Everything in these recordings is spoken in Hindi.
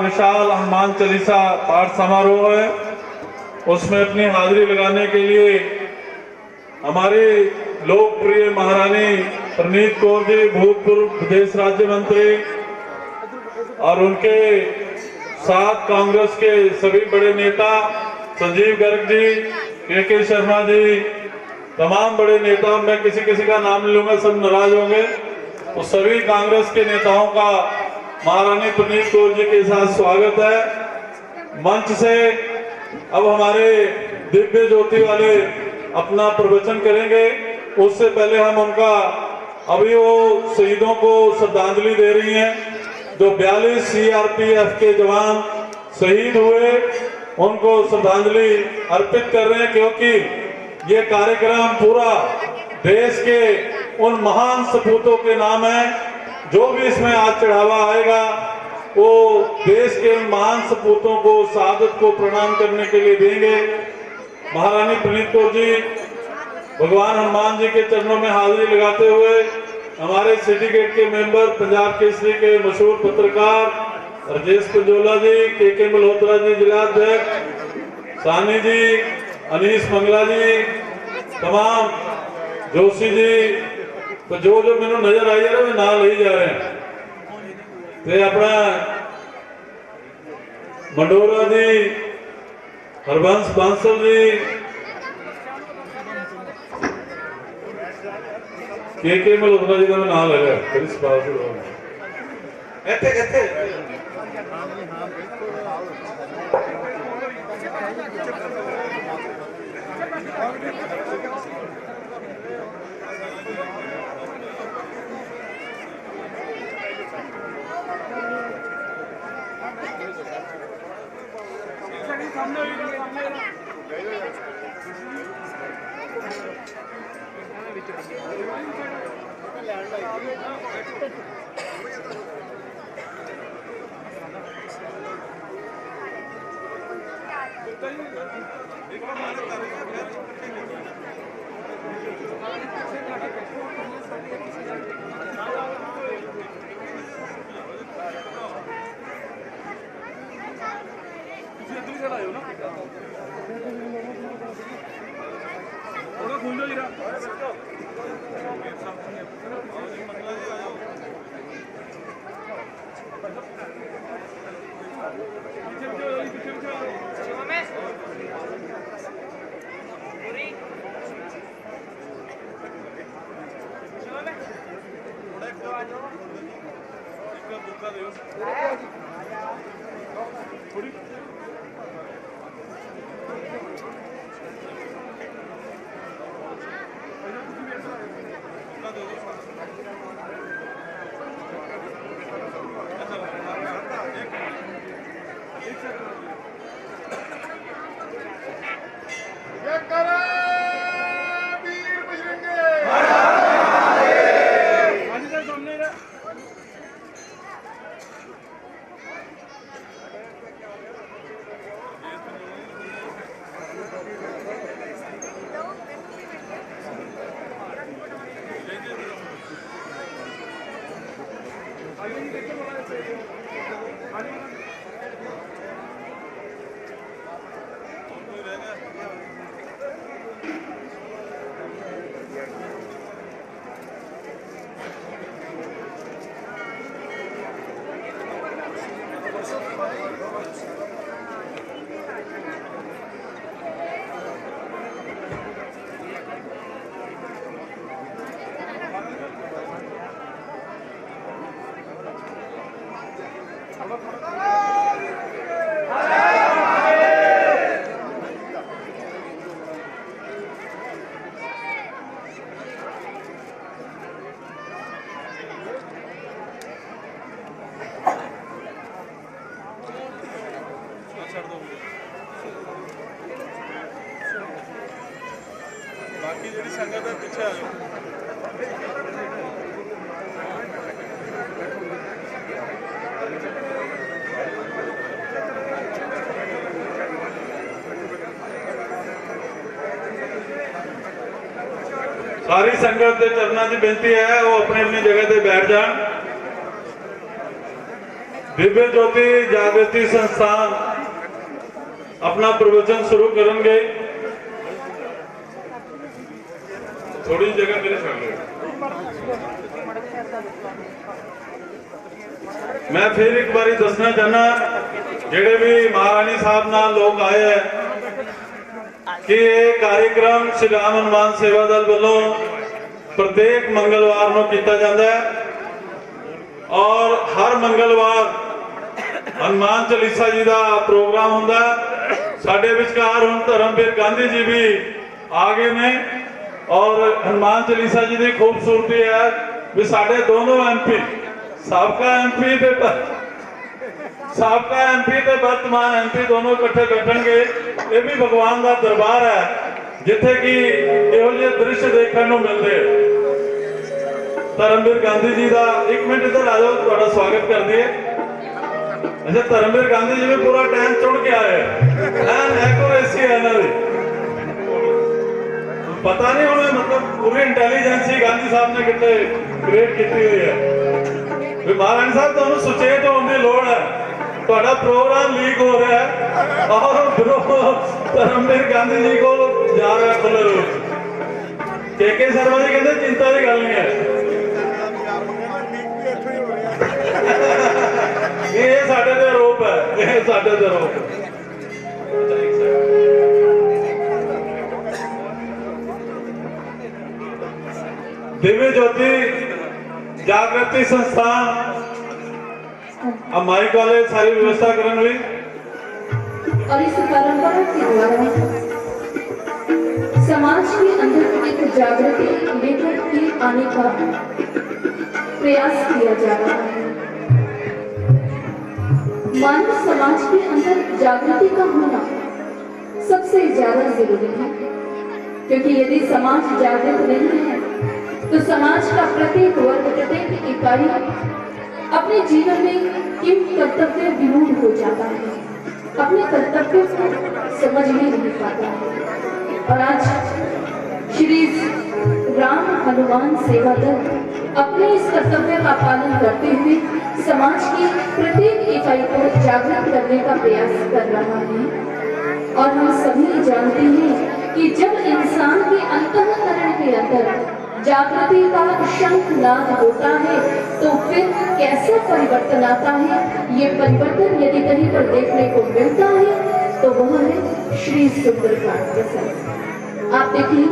विशाल हनुमान चालीसा पाठ समारोह है, उसमें अपनी हाजिरी लगाने के लिए हमारी लोकप्रिय महारानी प्रनीत कौर जी, भूतपूर्व विदेश राज्य मंत्री, और उनके साथ कांग्रेस के सभी बड़े नेता संजीव गर्ग जी, के शर्मा जी, तमाम बड़े नेता, मैं किसी किसी का नाम नहीं लूंगा, सब नाराज होंगे, तो सभी कांग्रेस के नेताओं का महारानी प्रनीत कौर जी के साथ स्वागत है। मंच से अब हमारे दिव्य ज्योति वाले अपना प्रवचन करेंगे, उससे पहले हम उनका अभी वो शहीदों को श्रद्धांजलि दे रही हैं जो 42 सीआरपीएफ के जवान शहीद हुए, उनको श्रद्धांजलि अर्पित कर रहे हैं, क्योंकि ये कार्यक्रम पूरा देश के उन महान सपूतों के नाम है। जो भी इसमें आज चढ़ावा आएगा वो देश के उन महान सपूतों को, शहादत को प्रणाम करने के लिए देंगे। महारानी प्रनीत कौर जी भगवान हनुमान जी के चरणों में हाजिरी लगाते हुए हमारे सिटी गेट के मेंबर, पंजाब केसरी के मशहूर पत्रकार राजेश पंजोला जी, के मल्होत्रा जी जिलाध्यक्ष, सानी जी, अनीस मंगला जी, तमाम जोशी जी, तो जो जो मैंने नजर आई है ना नाल ही जा रहे हैं, तो अपना मंडोरा जी, हरबंस बांसल जी, के मल्होत्रा जी का मैं नाम लगा बाकी जी संगत है पीछे आ जाओ। सारी संगत के चरणों की बेनती है वो अपनी अपनी जगह पे बैठ जान। दिव्य ज्योति जागृति संस्थान अपना प्रवचन शुरू करेंगे। थोड़ी जगह मेरे सामने मैं फिर एक बारी दसना चाहना जेडे भी महारानी साहब नाल लोग आए हैं कि ये कार्यक्रम श्री राम हनुमान सेवा दल वालों प्रत्येक मंगलवार को किया जाता है और हर मंगलवार हनुमान चालीसा जी का प्रोग्राम होता है। साडे विचकार हुण धर्मवीर गांधी जी भी आ गए ने और हनुमान चालीसा जी की खूबसूरती है भी साडे दोनों MP साबका MP ते वर्तमान MP दोनों इकट्ठे बैठणगे। ये भी भगवान का दरबार है जिथे कि इहो जिहे दृश्य देखने को मिलते हैं। धर्मवीर गांधी जी का एक मिनट इधर आ जाओ, थोड़ा स्वागत कर दिए। अच्छा, धर्मवीर गांधी जी में पूरा टाइम चुन के आए एक्यूरेसी है ना भी पता नहीं उन्हें मतलब पूरी इंटेलिजेंसी गांधी साहब ने कितने क्रिएट की हुई है। महारानी साहब तो सुचेत होने की लोड़ है, थोड़ा प्रोग्राम लीक हो रहा है और धर्मवीर गांधी जी को जा रहा है खुले रूप। के शर्मा जी कहते चिंता की गल नहीं है ये साडे ते आरोप है, ये साडे ते आरोप है। दिव्य ज्योति जागृति संस्थान अब माइक वाले सारी व्यवस्था करने हुई और इस परंपरा के द्वारा समाज के अंदर एक जागृति लेकर के आने का प्रयास किया जा रहा है। मानव समाज के अंदर जागृति का होना सबसे ज्यादा जरूरी है, क्योंकि यदि समाज जागृत नहीं है तो समाज का प्रत्येक वर्ग प्रत्येक इकाई अपने जीवन में किम कर्तव्य विमूढ़ हो जाता है, अपने कर्तव्य को समझ में नहीं पाता है। और आज श्री राम हनुमान सेवा दल अपने इस कर्तव्य का पालन करते हुए समाज की प्रत्येक इकाई को जागृत करने का प्रयास कर रहा है। और हम सभी जानते हैं कि जब इंसान के अंतःकरण के अंदर जागृति का शंखनाद होता है तो फिर कैसा परिवर्तन आता है। ये परिवर्तन यदि कहीं पर देखने को मिलता है तो वह है श्री सुंदरकांड प्रसंग। आप देखिए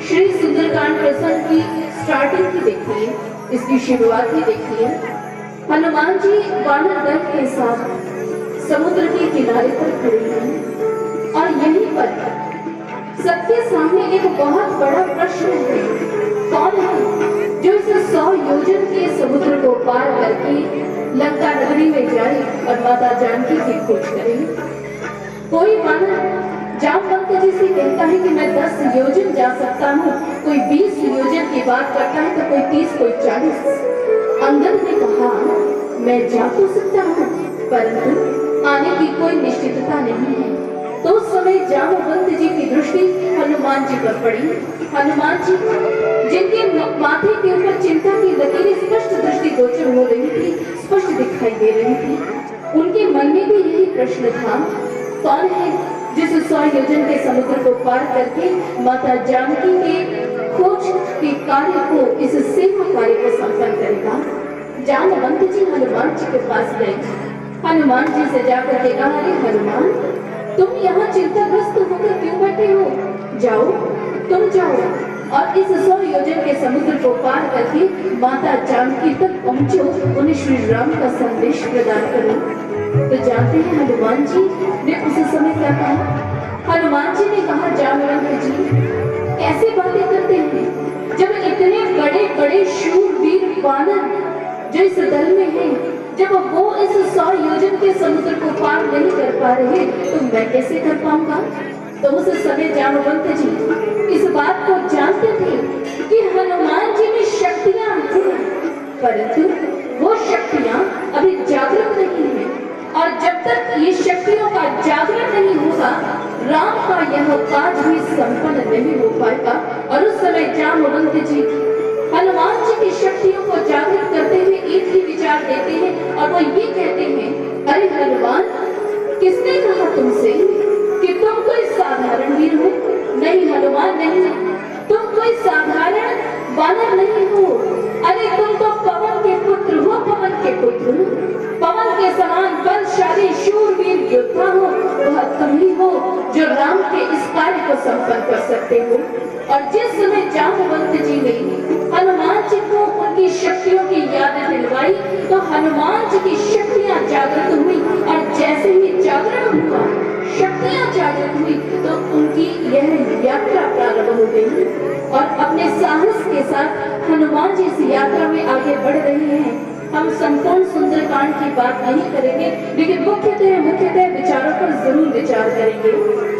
श्री सुंदरकांड प्रसंग की स्टार्टिंग की देखिए, इसकी शुरुआत ही देखिए। हनुमान जी वानर दल के साथ समुद्र के किनारे पर खड़े हैं और यहीं पर सबके सामने एक बहुत बड़ा प्रश्न है। कौन है जो इस 100 योजन के समुद्र को पार करके लंका नगरी में जाए और माता जानकी की खोज करे। कोई वानर जामवंत जी से कहता है कि मैं 10 योजन जा सकता हूँ, कोई 20 योजन की बात करता है तो कोई 30 कोई 40। अंगद ने कहा मैं जा तो सकता हूँ परंतु आने की कोई निश्चितता नहीं है। तो उस समय जामवंत जी की दृष्टि हनुमान जी पर पड़ी। हनुमान जी जिनके माथे के ऊपर चिंता की लकीरें स्पष्ट दृष्टि गोचर हो रही थी, स्पष्ट दिखाई दे रही थी। उनके मन में भी यही प्रश्न था, कौन है जिस 100 योजन के समुद्र को पार करके माता जानकी के खोज के कार्य को, इस सेवा कार्य को संपन्न करेगा। जामवंत जी हनुमान जी के पास गए। हनुमान जी से जाकर के कहा, अरे हनुमान तुम यहाँ चिंताग्रस्त होकर क्यों बैठे हो? जाओ, तुम जाओ और इस 100 योजन के समुद्र को पार करके माता जानकी तक पहुंचो, उन्हें श्री राम का संदेश प्रदान करो। तो जानते हैं हनुमान जी ने उस समय क्या कहा? हनुमान जी ने कहा, जामवंत जी कैसे बातें करते हैं, जब इतने बड़े बड़े शूरवीर वानर जो इस दल में हैं, जब वो इस 100 योजन के समुद्र को पार नहीं कर पा रहे तो मैं कैसे कर पाऊंगा? तो उस समय जामवंत जी इस बात को जानते थे कि हनुमान जी में शक्तियां थी, परंतु वो शक्तियां अभी जागृत नहीं है। और जब तक ये शक्तियों का जागरण नहीं होगा, राम का यह काज भी संपन्न नहीं हो पाएगा। और उस समय जामवंत जी हनुमान जी की शक्तियों को जागृत करते हुए एक ही विचार देते हैं और वो ये कहते हैं, अरे हनुमान, किसने कहा तुमसे कि तुम कोई साधारण वीर हो? नहीं हनुमान, नहीं, तुम कोई साधारण वानर नहीं हो। अरे तुम तो पवन के पुत्र हो, पवन के पुत्र, पवन के समान बलशाली शूरवीर योद्धा हो। वह तुम ही हो जो राम के इस कार्य को संपन्न कर सकते हो। और जिस समय जाम्बवंत जी ने हनुमान जी को उनकी शक्तियों की याद दिलवाई तो हनुमान जी की शक्तियां जागृत हुई और जैसे ही जागरण हुआ, शक्तियां जागृत हुई तो उनकी यह यात्रा प्रारंभ हो गई और अपने साहस के साथ हनुमान जी इस यात्रा में आगे बढ़ रहे हैं। हम संपूर्ण सुंदरकांड की बात नहीं करेंगे, लेकिन मुख्यतः विचारों पर जरूर विचार करेंगे।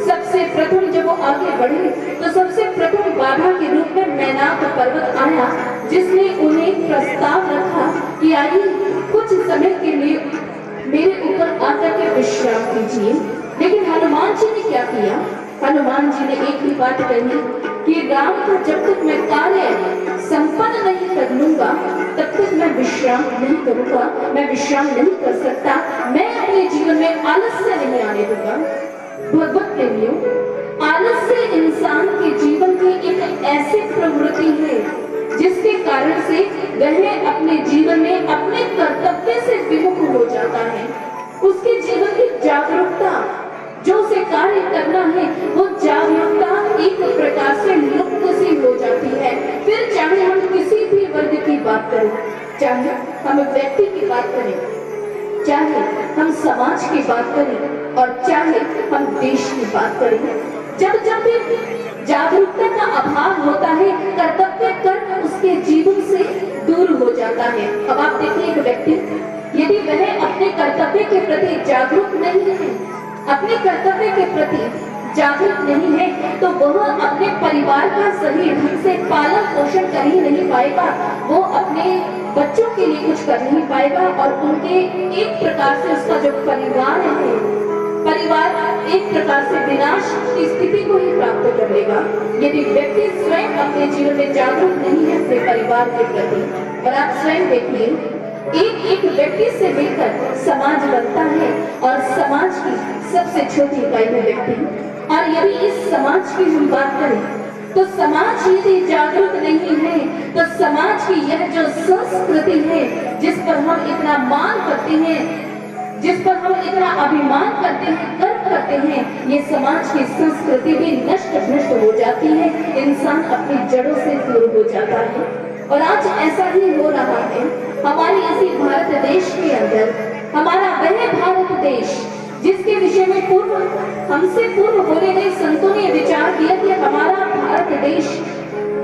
सबसे प्रथम जब वो आगे बढ़े तो सबसे प्रथम बाधा के रूप में मैनाक पर्वत आया, जिसने उन्हें प्रस्ताव रखा कि आइए कुछ समय के लिए मेरे ऊपर आकर के विश्राम कीजिए। लेकिन हनुमान जी ने क्या किया? हनुमान जी ने एक ही बात कही कि राम का जब तक मैं कार्य संपन्न नहीं कर लूंगा तब तक मैं विश्राम नहीं करूंगा, मैं विश्राम नहीं कर सकता, मैं अपने जीवन में आलस्य नहीं आने दूंगा। भगवत प्रेमियों, आलस्य इंसान के जीवन की एक ऐसी प्रवृत्ति है जिसके कारण से वह अपने जीवन में अपने कर्तव्य से विमुख हो जाता है। उसके जीवन की जागरूकता, जो उसे कार्य करना है, वो जागरूकता एक प्रकार से लुप्त सी हो जाती है। फिर चाहे हम किसी भी वर्ग की बात करें, चाहे हम व्यक्ति की बात करें, चाहे हम समाज की बात करें और चाहे हम देश की बात करें, जब भी जागरूकता का अभाव होता है, कर्तव्य कर्म उसके जीवन से दूर हो जाता है। अब आप देखिए, एक व्यक्ति यदि वह अपने कर्तव्य के प्रति जागरूक नहीं है, अपने कर्तव्य के प्रति जागरूक नहीं है, तो वह अपने परिवार का सही ढंग से पालन पोषण कर ही नहीं पाएगा, वो अपने बच्चों के लिए कुछ कर नहीं पाएगा और उनके एक प्रकार से उसका जो परिवार है, परिवार एक प्रकार से विनाश की स्थिति को ही प्राप्त कर लेगा यदि व्यक्ति स्वयं अपने जीवन में जागरूक नहीं है अपने परिवार के प्रति। और आप स्वयं देखिए, एक एक व्यक्ति से मिलकर समाज बनता है और समाज की सबसे छोटी इकाई है व्यक्ति। और यदि इस समाज की हम बात करें तो समाज यदि जागरूक नहीं है तो समाज की यह जो संस्कृति है जिस पर हम इतना मान करते हैं, जिस पर हम इतना अभिमान करते हैं, गर्व करते हैं, ये समाज की संस्कृति भी नष्ट भ्रष्ट हो जाती है, इंसान अपनी जड़ों से दूर हो जाता है। और आज ऐसा ही हो रहा है हमारे इसी भारत देश के अंदर। हमारा वह भारत देश जिसके विषय में हमसे पूर्व बोले गए संतों ने विचार किया कि हमारा भारत देश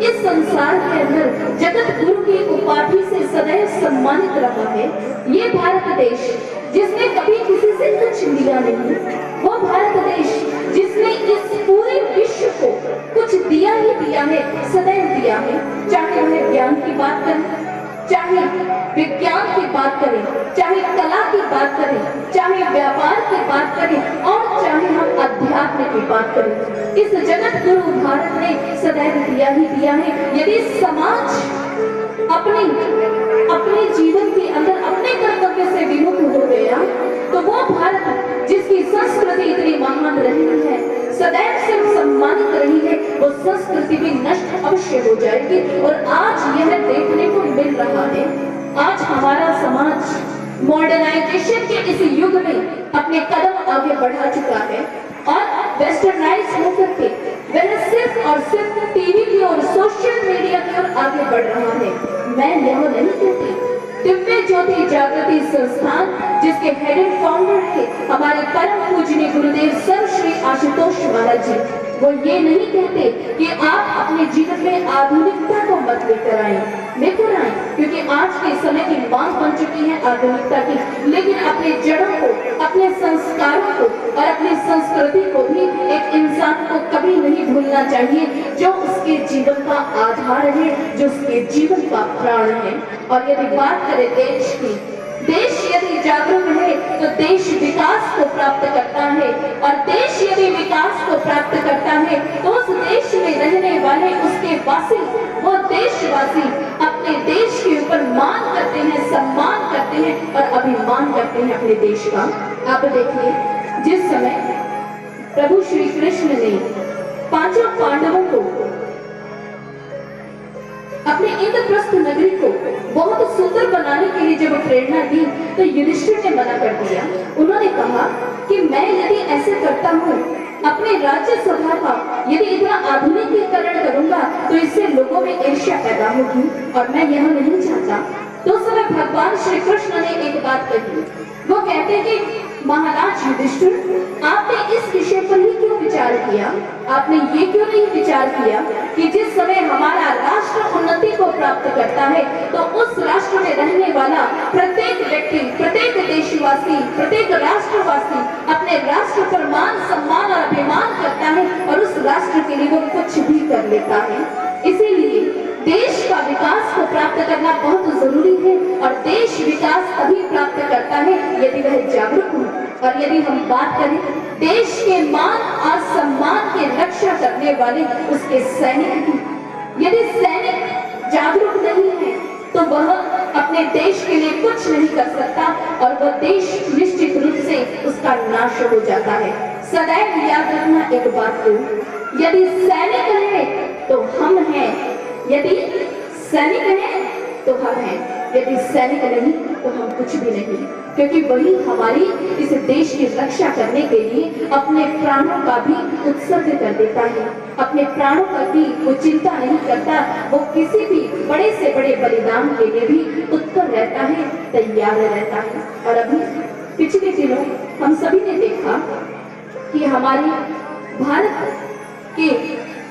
इस संसार के अंदर जगत गुरु की उपाधि से सदैव सम्मानित रहा है। ये भारत देश जिसने कभी किसी से कुछ लिया नहीं, वो भारत देश जिसने इस पूरे विश्व को कुछ दिया ही दिया है, सदैव दिया है। चाहे वह ज्ञान की बात करें, चाहे विज्ञान की बात करें, चाहे कला की बात करें, चाहे व्यापार की बात करें और चाहे हम अध्यात्म की बात करें, इस जगत गुरु भारत ने सदैव दिया ही दिया है। यदि समाज अपने जीवन के अंदर अपने कर्तव्य से विमुख हो गया तो वो भारत जिसकी संस्कृति इतनी महान रही है, सदैव से सम्मानित रही है, वो संस्कृति भी नष्ट अवश्य हो जाएगी। और आज यह देखने को मिल रहा है। आज हमारा समाज मॉडर्नाइजेशन के इस युग में अपने कदम आगे बढ़ा चुका है और वेस्टर्नाइज होकर के वह सिर्फ और सिर्फ टीवी की और सोशल मीडिया की ओर आगे बढ़ रहा है। मैं यह नहीं कहती, दिव्य ज्योति जागृति संस्थान जिसके हेड एंड फाउंडर है हमारे परम पूजनीय गुरुदेव सर श्री आशुतोष महाराज जी, वो ये नहीं कहते कि आप अपने जीवन में आधुनिकता को मत लेकर आए, क्योंकि आज के समय की मांग बन चुकी है आधुनिकता की, लेकिन अपने जड़ों को, अपने संस्कारों को और अपनी संस्कृति को भी एक इंसान को कभी नहीं भूलना चाहिए, जो उसके जीवन का आधार है, जो उसके जीवन का प्राण है। और यदि बात करें देश की, देश यदि जागरूक है तो देश विकास को प्राप्त करता है और देश यदि विकास को प्राप्त करता है तो उस देश में रहने वाले उसके वासी, वो देशवासी मान करते हैं, सम्मान करते हैं और अभिमान करते हैं अपने देश का। आप देखिए, जिस समय प्रभु श्री कृष्ण ने पांचों पांडवों को अपने इंद्रप्रस्थ नगरी को बहुत सुंदर बनाने के लिए जब प्रेरणा दी तो युधिष्ठिर ने मना कर दिया। उन्होंने कहा कि मैं यदि ऐसे करता हूँ, अपने राज्य सभा का यदि इतना आधुनिकीकरण करूंगा तो इससे लोगों में ईर्ष्या पैदा होगी और मैं यह नहीं चाहता। तो उस समय भगवान श्री कृष्ण ने एक बात कही। वो कहते हैं कि महाराज युधिष्ठिर, आपने इस विषय पर ही क्यों विचार किया? आपने ये क्यों नहीं विचार किया कि जिस समय हमारा राष्ट्र उन्नति को प्राप्त करता है तो उस राष्ट्र में रहने वाला प्रत्येक व्यक्ति, प्रत्येक देशवासी, प्रत्येक राष्ट्रवासी अपने राष्ट्र पर मान, सम्मान और अभिमान करता है और उस राष्ट्र के लिए वो कुछ भी कर लेता है। इसीलिए देश का विकास को प्राप्त करना बहुत जरूरी है और देश विकास तभी प्राप्त करता है यदि वह जागरूक हो। और यदि हम बात करें देश के मान और सम्मान की रक्षा करने वाले उसके सैनिक की, यदि सैनिक जागरूक नहीं है तो वह अपने देश के लिए कुछ नहीं कर सकता और वह देश निश्चित रूप से उसका नाश हो जाता है। सदैव याद रखना एक बात को, यदि सैनिक है तो हम हैं, यदि सैनिक है तो हम हैं, यदि सैनिक नहीं तो हम कुछ भी नहीं, क्योंकि वही हमारी इस देश की रक्षा करने के लिए अपने प्राणों का भी उत्सर्ग कर देता है। अपने प्राणों का भी वो चिंता नहीं करता, वो किसी भी बड़े से बड़े बलिदान के लिए भी उत्तर रहता है, तैयार रहता है। और अभी पिछले दिनों हम सभी ने देखा कि हमारे भारत के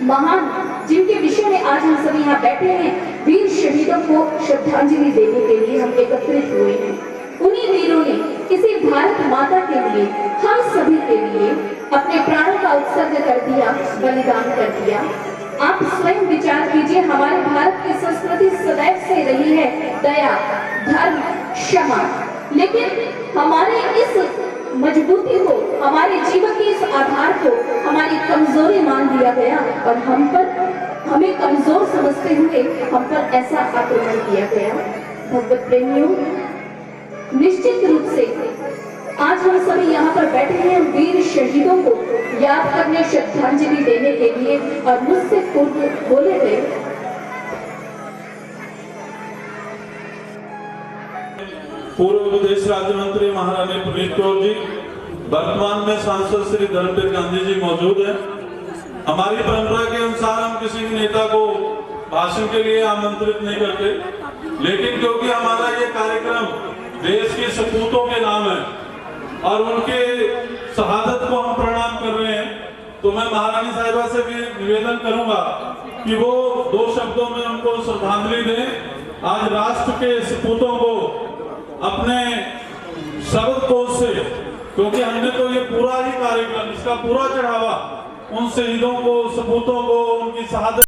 महान, जिनके विषय में आज हम सभी यहाँ बैठे हैं, वीर शहीदों को श्रद्धांजलि देने के लिए हम एकत्रित हुए हैं। उन्हीं वीरों ने किसी भारत माता के लिए, हम सभी के लिए अपने प्राणों का उत्सर्ग कर दिया, बलिदान कर दिया। आप स्वयं विचार कीजिए, हमारे भारत की संस्कृति सदैव से रही है दया, धर्म, क्षमा, लेकिन हमारे इस मजबूती को, हमारे जीवन के इस आधार को हमारी कमजोरी मान दिया गया और हमें कमजोर समझते हुए हम पर ऐसा आक्रमण किया गया। भगवत प्रेमियों, निश्चित रूप से आज हम सभी यहाँ पर बैठे हैं वीर शहीदों को याद करने, श्रद्धांजलि देने के लिए, और मुझसे पूर्व बोले गए पूर्व विदेश राज्य मंत्री महारानी प्रणीत कौर जी, वर्तमान में सांसद श्री धर्मवीर गांधी जी मौजूद हैं। हमारी परंपरा के अनुसार हम किसी भी नेता को भाषण के लिए आमंत्रित नहीं करते, लेकिन क्योंकि हमारा ये कार्यक्रम देश के सपूतों के नाम है और उनके शहादत को हम प्रणाम कर रहे हैं, तो मैं महारानी साहिबा से भी निवेदन करूंगा कि वो दो शब्दों में उनको श्रद्धांजलि दें। आज राष्ट्र के सपूतों को अपने शब्द कोश से, क्योंकि हमने तो ये पूरा ही कार्यक्रम, इसका पूरा चढ़ावा उन शहीदों को, सपूतों को, उनकी शहादत